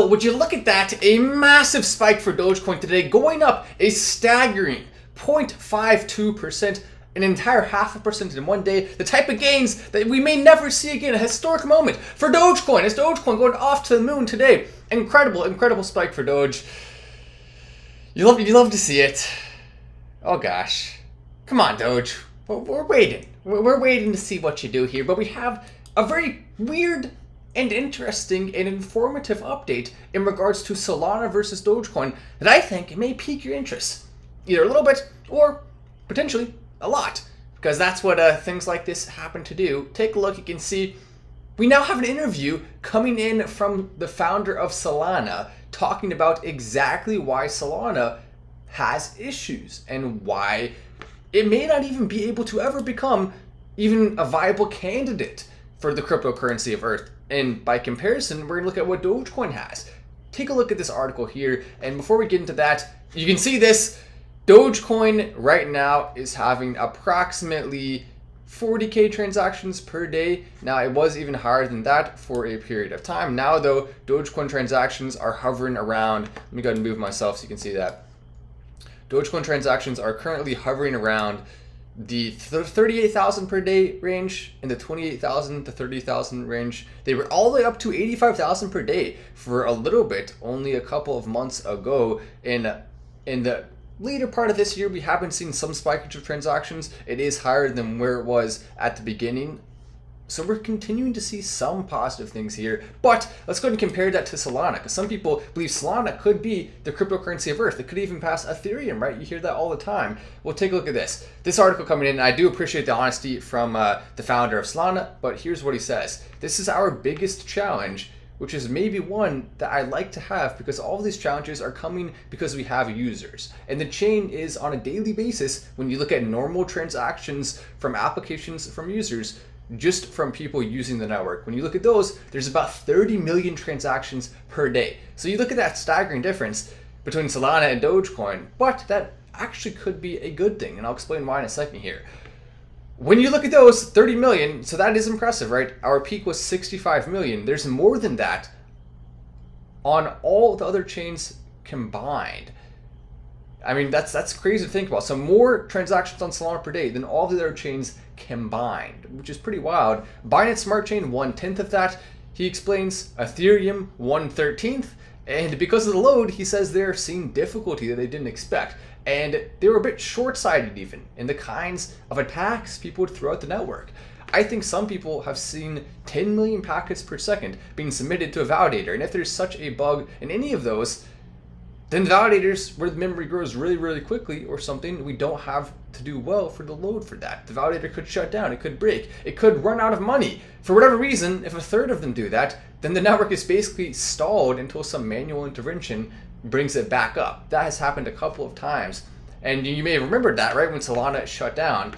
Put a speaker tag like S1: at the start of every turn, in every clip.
S1: Would you look at that, a massive spike for Dogecoin today, going up a staggering 0.52%, an entire 0.5% in one day. The type of gains that we may never see again, a historic moment for Dogecoin. Is Dogecoin going off to the moon today? Incredible spike for Doge. You love to see it. Oh gosh. Come on, Doge. We're waiting. We're waiting to see what you do here, but we have a very weird and interesting and informative update in regards to Solana versus Dogecoin that I think may pique your interest. Either a little bit or potentially a lot, because that's what things like this happen to do. Take a look, you can see we now have an interview coming in from the founder of Solana talking about exactly why Solana has issues and why it may not even be able to ever become even a viable candidate for the cryptocurrency of Earth. And by comparison, we're going to look at what Dogecoin has. Take a look at this article here, and before we get into that, you can see this. Dogecoin right now is having approximately 40k transactions per day. Now, it was even higher than that for a period of time. Now, though, Dogecoin transactions are hovering around, let me go ahead and move myself so you can see that. Dogecoin transactions are currently hovering around the 38,000 per day range and the 28,000 to 30,000 range. They were all the way up to 85,000 per day for a little bit only a couple of months ago. In the later part of this year, we have been seeing some spikage of transactions. It is higher than where it was at the beginning. So we're continuing to see some positive things here, but let's go ahead and compare that to Solana, because some people believe Solana could be the cryptocurrency of Earth. It could even pass Ethereum, right? You hear that all the time. Well, take a look at this. This article coming in, I do appreciate the honesty from the founder of Solana, but here's what he says. This is our biggest challenge, which is maybe one that I like to have, because all of these challenges are coming because we have users. And the chain is on a daily basis, when you look at normal transactions from applications from users, just from people using the network. When you look at those, there's about 30 million transactions per day. So you look at that staggering difference between Solana and Dogecoin, but that actually could be a good thing, and I'll explain why in a second here. When you look at those 30 million, so that is impressive, right? Our peak was 65 million. There's more than that on all the other chains combined. I mean, that's crazy to think about. So more transactions on Solana per day than all the other chains combined, which is pretty wild. Binance Smart Chain, 1/10 of that. He explains Ethereum, 1/13. And because of the load, he says they're seeing difficulty that they didn't expect. And they were a bit short-sighted even in the kinds of attacks people would throw at the network. I think some people have seen 10 million packets per second being submitted to a validator. And if there's such a bug in any of those, then validators, where the memory grows really quickly or something, we don't have to do well for the load for that. The validator could shut down, it could break, it could run out of money. For whatever reason, if a third of them do that, then the network is basically stalled until some manual intervention brings it back up. That has happened a couple of times. And you may have remembered that, right, when Solana shut down.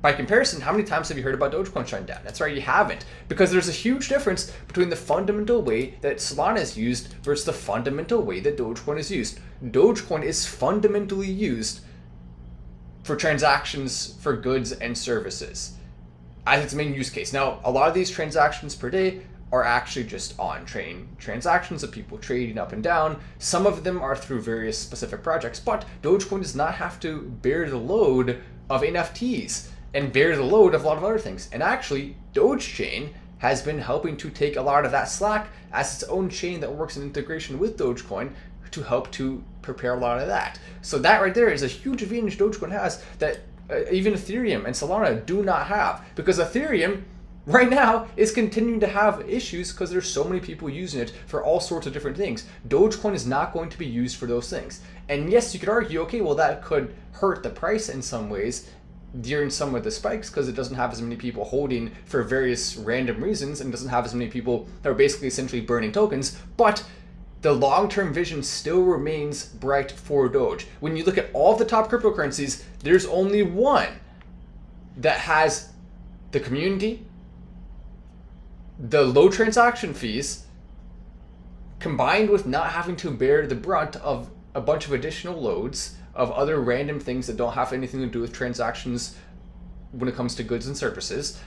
S1: By comparison, how many times have you heard about Dogecoin shutting down? That's right, you haven't. Because there's a huge difference between the fundamental way that Solana is used versus the fundamental way that Dogecoin is used. Dogecoin is fundamentally used for transactions for goods and services as its main use case. Now, a lot of these transactions per day are actually just on-chain transactions of people trading up and down. Some of them are through various specific projects, but Dogecoin does not have to bear the load of NFTs and bear the load of a lot of other things. And actually, Dogechain has been helping to take a lot of that slack as its own chain that works in integration with Dogecoin to help to prepare a lot of that. So that right there is a huge advantage Dogecoin has that even Ethereum and Solana do not have, because Ethereum right now is continuing to have issues because there's so many people using it for all sorts of different things. Dogecoin is not going to be used for those things. And yes, you could argue, okay, well, that could hurt the price in some ways during some of the spikes because it doesn't have as many people holding for various random reasons and doesn't have as many people that are basically essentially burning tokens. But the long-term vision still remains bright for Doge. When you look at all the top cryptocurrencies, there's only one that has the community, the low transaction fees, combined with not having to bear the brunt of a bunch of additional loads of other random things that don't have anything to do with transactions when it comes to goods and services.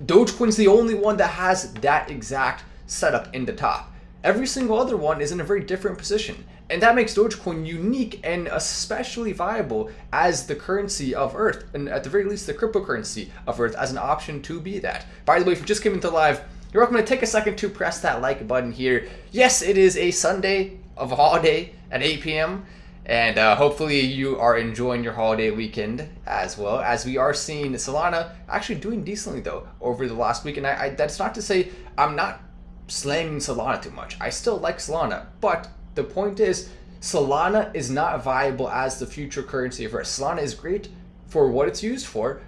S1: Dogecoin's the only one that has that exact setup in the top. every single other one is in a very different position. And that makes Dogecoin unique and especially viable as the currency of Earth, and at the very least the cryptocurrency of Earth, as an option to be that. By the way, if you just came into live, you're welcome to take a second to press that like button here. Yes, it is a Sunday of a holiday at 8 p.m. And hopefully you are enjoying your holiday weekend as well, as we are seeing Solana actually doing decently though over the last week. And that's not to say I'm not slaying Solana too much. I still like Solana, but the point is Solana is not viable as the future currency of Earth. Solana is great for what it's used for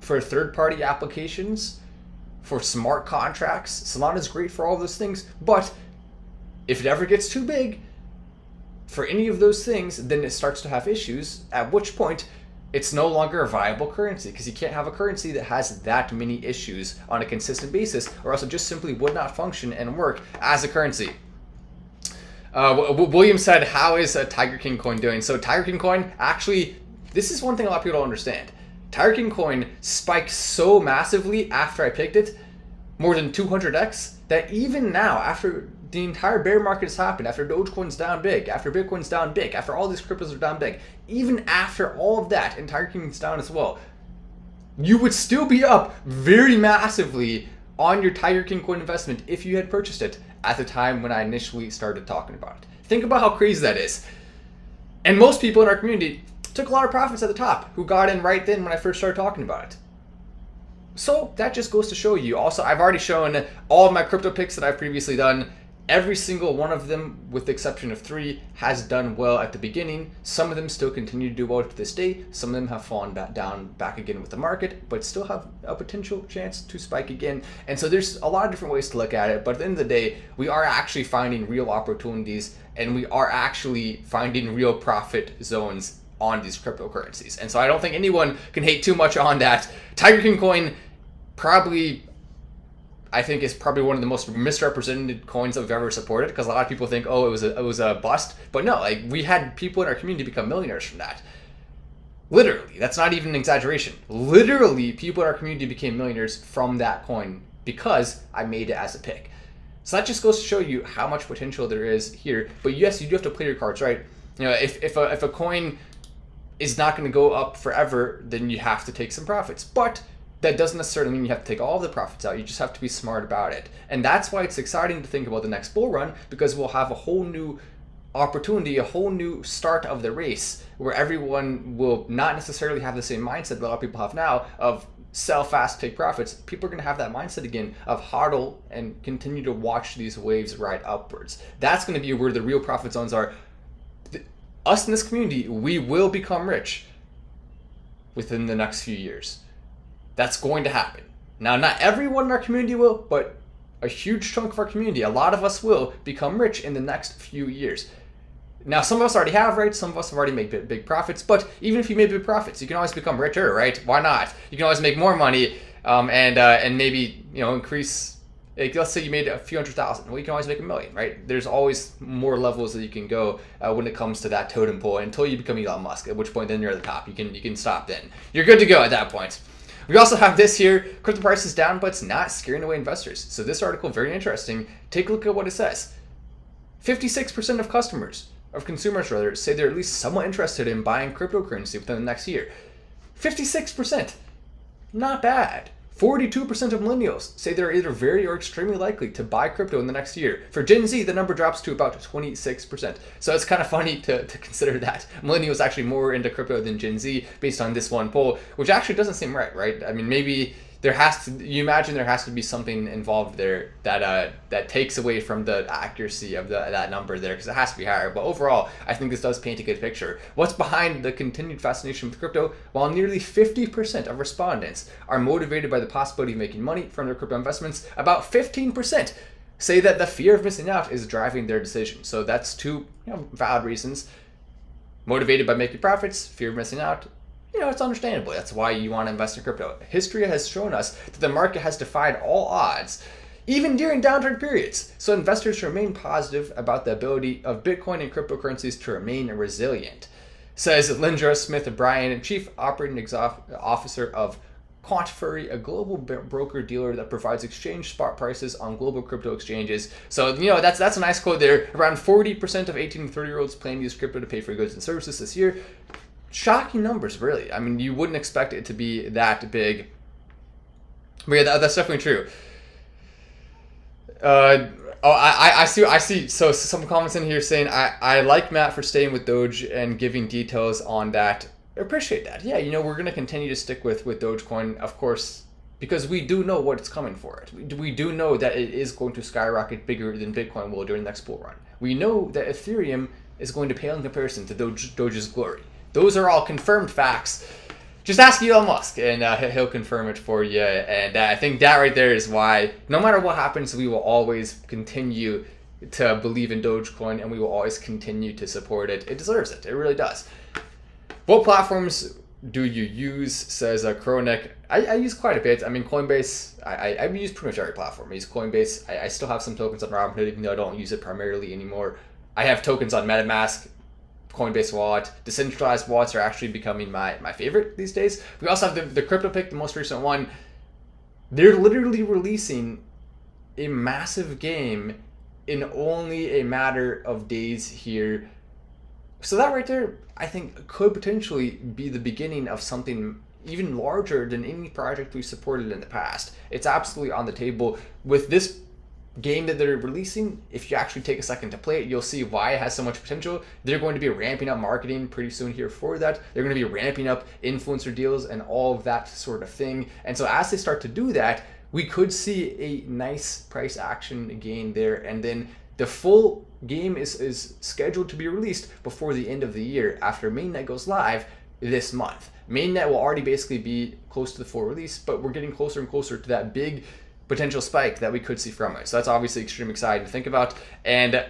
S1: third-party applications, for smart contracts. Solana is great for all those things, but if it ever gets too big for any of those things, then it starts to have issues, at which point it's no longer a viable currency, because you can't have a currency that has that many issues on a consistent basis, or else it just simply would not function and work as a currency. William said, how is Tking coin doing? So Tking coin, actually, this is one thing a lot of people don't understand. Tking coin spiked so massively after I picked it, more than 200x, that even now, after the entire bear market has happened, after Dogecoin's down big, after Bitcoin's down big, after all these cryptos are down big, even after all of that, and Tking's down as well, you would still be up very massively on your Tking coin investment if you had purchased it at the time when I initially started talking about it. Think about how crazy that is. And most people in our community took a lot of profits at the top who got in right then when I first started talking about it. So that just goes to show you. Also, I've already shown all of my crypto picks that I've previously done. Every single one of them, with the exception of 3, has done well at the beginning. Some of them still continue to do well to this day. Some of them have fallen back again with the market, but still have a potential chance to spike again. And so there's a lot of different ways to look at it. But at the end of the day, we are actually finding real opportunities, and we are actually finding real profit zones on these cryptocurrencies. And so I don't think anyone can hate too much on that. Tking coin probably, I think, is probably one of the most misrepresented coins that we've ever supported, because a lot of people think, oh, it was a bust. But no, like, we had people in our community become millionaires from that. Literally, that's not even an exaggeration. Literally, people in our community became millionaires from that coin because I made it as a pick. So that just goes to show you how much potential there is here. But yes, you do have to play your cards right. You know, if a coin is not going to go up forever, then you have to take some profits. But that doesn't necessarily mean you have to take all of the profits out. You just have to be smart about it. And that's why it's exciting to think about the next bull run, because we'll have a whole new opportunity, a whole new start of the race, where everyone will not necessarily have the same mindset that a lot of people have now of sell fast, take profits. People are going to have that mindset again of hodl and continue to watch these waves ride upwards. That's going to be where the real profit zones are. Us in this community, we will become rich within the next few years. That's going to happen. Now, not everyone in our community will, but a huge chunk of our community, a lot of us will become rich in the next few years. Now, some of us already have, right? Some of us have already made big profits, but even if you made big profits, you can always become richer, right? Why not? You can always make more money and maybe, increase. Like, let's say you made a few $100,000. Well, you can always make $1 million, right? There's always more levels that you can go when it comes to that totem pole until you become Elon Musk, at which point then you're at the top. You can stop then. You're good to go at that point. We also have this here, crypto prices down, but it's not scaring away investors. So this article, very interesting. Take a look at what it says. 56% of consumers say they're at least somewhat interested in buying cryptocurrency within the next year. 56%, not bad. 42% of millennials say they're either very or extremely likely to buy crypto in the next year. For Gen Z, the number drops to about 26%. So it's kind of funny to consider that millennials actually more into crypto than Gen Z based on this one poll, which actually doesn't seem right? I mean, maybe you imagine there has to be something involved there that takes away from the accuracy of that number there, because it has to be higher. But overall, I think this does paint a good picture. What's behind the continued fascination with crypto? While nearly 50% of respondents are motivated by the possibility of making money from their crypto investments, about 15% say that the fear of missing out is driving their decision. So that's two valid reasons. Motivated by making profits, fear of missing out. It's understandable. That's why you want to invest in crypto. History has shown us that the market has defied all odds, even during downturn periods. So investors remain positive about the ability of Bitcoin and cryptocurrencies to remain resilient, says Lindra Smith Bryan, Chief Operating Officer of Quantifery, a global broker-dealer that provides exchange spot prices on global crypto exchanges. So, you know, that's a nice quote there. Around 40% of 18 to 30-year-olds plan to use crypto to pay for goods and services this year. Shocking numbers, really. I mean, you wouldn't expect it to be that big. But yeah, that's definitely true. I see. So some comments in here saying, I like Matt for staying with Doge and giving details on that. I appreciate that. Yeah, you know, we're going to continue to stick with Dogecoin, of course, because we do know what's coming for it. We do know that it is going to skyrocket bigger than Bitcoin will during the next bull run. We know that Ethereum is going to pale in comparison to Doge's glory. Those are all confirmed facts. Just ask Elon Musk, and he'll confirm it for you. And I think that right there is why, no matter what happens, we will always continue to believe in Dogecoin, and we will always continue to support it. It deserves it. It really does. What platforms do you use, says Kronik. I use quite a bit. I mean, Coinbase, I use pretty much every platform. I use Coinbase. I still have some tokens on Robinhood, even though I don't use it primarily anymore. I have tokens on MetaMask, Coinbase wallet. Decentralized wallets are actually becoming my favorite these days. We also have the CryptoPick, the most recent one. They're literally releasing a massive game in only a matter of days here. So that right there, I think, could potentially be the beginning of something even larger than any project we've supported in the past. It's absolutely on the table. With this game that they're releasing, if you actually take a second to play it, you'll see why it has so much potential. They're going to be ramping up marketing pretty soon here for that. They're going to be ramping up influencer deals and all of that sort of thing. And so as they start to do that, we could see a nice price action gain there. And then the full game is scheduled to be released before the end of the year after mainnet goes live this month. Mainnet will already basically be close to the full release, but we're getting closer and closer to that big potential spike that we could see from it. So that's obviously extremely exciting to think about. And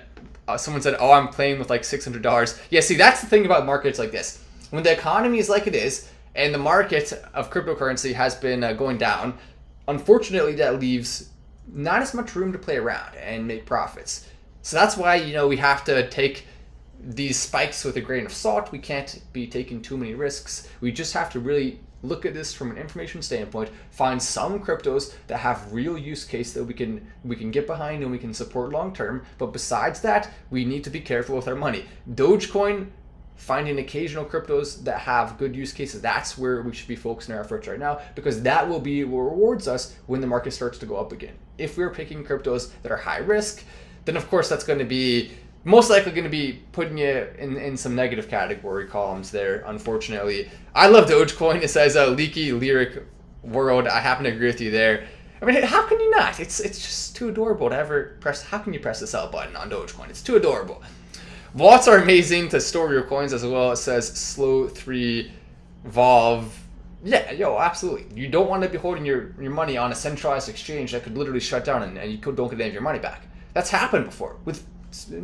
S1: someone said, oh, I'm playing with like $600. Yeah, see, that's the thing about markets like this. When the economy is like it is, and the market of cryptocurrency has been going down, unfortunately that leaves not as much room to play around and make profits. So that's why, you know, we have to take these spikes with a grain of salt. We can't be taking too many risks. We just have to really look at this from an information standpoint, find some cryptos that have real use case that we can get behind and we can support long term. But besides that, we need to be careful with our money. Dogecoin, finding occasional cryptos that have good use cases, that's where we should be focusing our efforts right now, because that will be what rewards us when the market starts to go up again. If we're picking cryptos that are high risk, then of course that's going to be most likely going to be putting you in some negative category columns there, unfortunately. I love Dogecoin. It says leaky lyric world. I happen to agree with you there. I mean, how can you not? It's just too adorable to ever press. How can you press the sell button on Dogecoin? It's too adorable. Wallets are amazing to store your coins as well. It says slow 3 Volve. Yeah, yo, absolutely. You don't want to be holding your money on a centralized exchange that could literally shut down and you don't get any of your money back. That's happened before with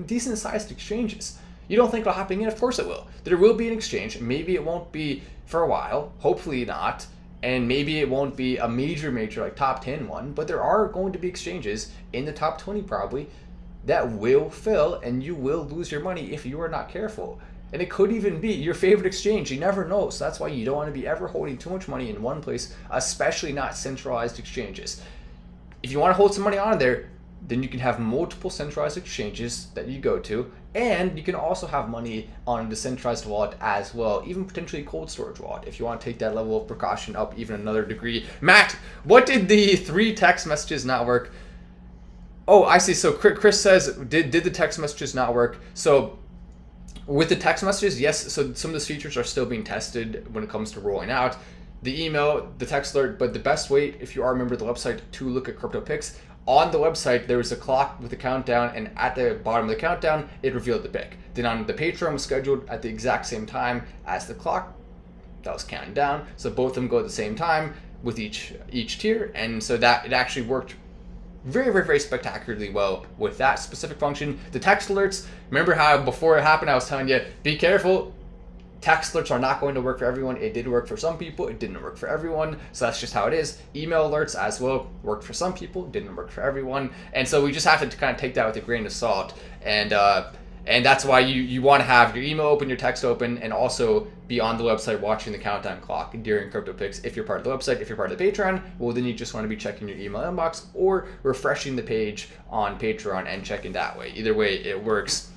S1: decent sized exchanges. You don't think it'll happen again? Of course it will. There will be an exchange. Maybe it won't be for a while. Hopefully not. And maybe it won't be a major like top 10 one, but there are going to be exchanges in the top 20 probably that will fail and you will lose your money if you are not careful. And it could even be your favorite exchange. You never know. So that's why you don't want to be ever holding too much money in one place, especially not centralized exchanges. If you want to hold some money on there, then you can have multiple centralized exchanges that you go to, and you can also have money on a decentralized wallet as well, even potentially a cold storage wallet if you want to take that level of precaution up even another degree. Matt, what did the 3 text messages not work? Oh, I see. So Chris says, did the text messages not work? So with the text messages, yes. So some of those features are still being tested when it comes to rolling out. The email, the text alert, but the best way, if you are a member of the website, to look at crypto picks, on the website, there was a clock with a countdown, and at the bottom of the countdown, it revealed the pick. Then on the Patreon was scheduled at the exact same time as the clock that was counting down. So both of them go at the same time with each tier, and so that it actually worked very, very, very spectacularly well with that specific function. The text alerts, remember how before it happened, I was telling you, be careful. Text alerts are not going to work for everyone. It did work for some people. It didn't work for everyone. So that's just how it is. Email alerts as well worked for some people. Didn't work for everyone. And so we just have to kind of take that with a grain of salt. And And that's why you want to have your email open, your text open, and also be on the website watching the countdown clock during crypto picks. If you're part of the website, if you're part of the Patreon, well, then you just want to be checking your email inbox or refreshing the page on Patreon and checking that way. Either way, it works.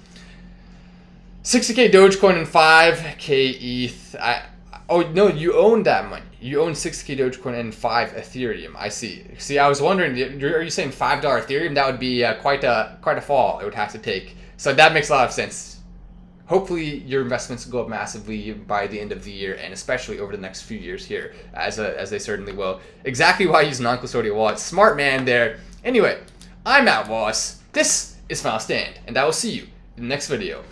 S1: 60K Dogecoin and 5K ETH. Oh, no, you own that money. You own 60K Dogecoin and 5 Ethereum. I see. See, I was wondering, are you saying $5 Ethereum? That would be quite a fall it would have to take. So that makes a lot of sense. Hopefully your investments go up massively by the end of the year, and especially over the next few years here, as they certainly will. Exactly why I use non-custodial wallets. Smart man there. Anyway, I'm at Wallace. This is Final Stand, and I will see you in the next video.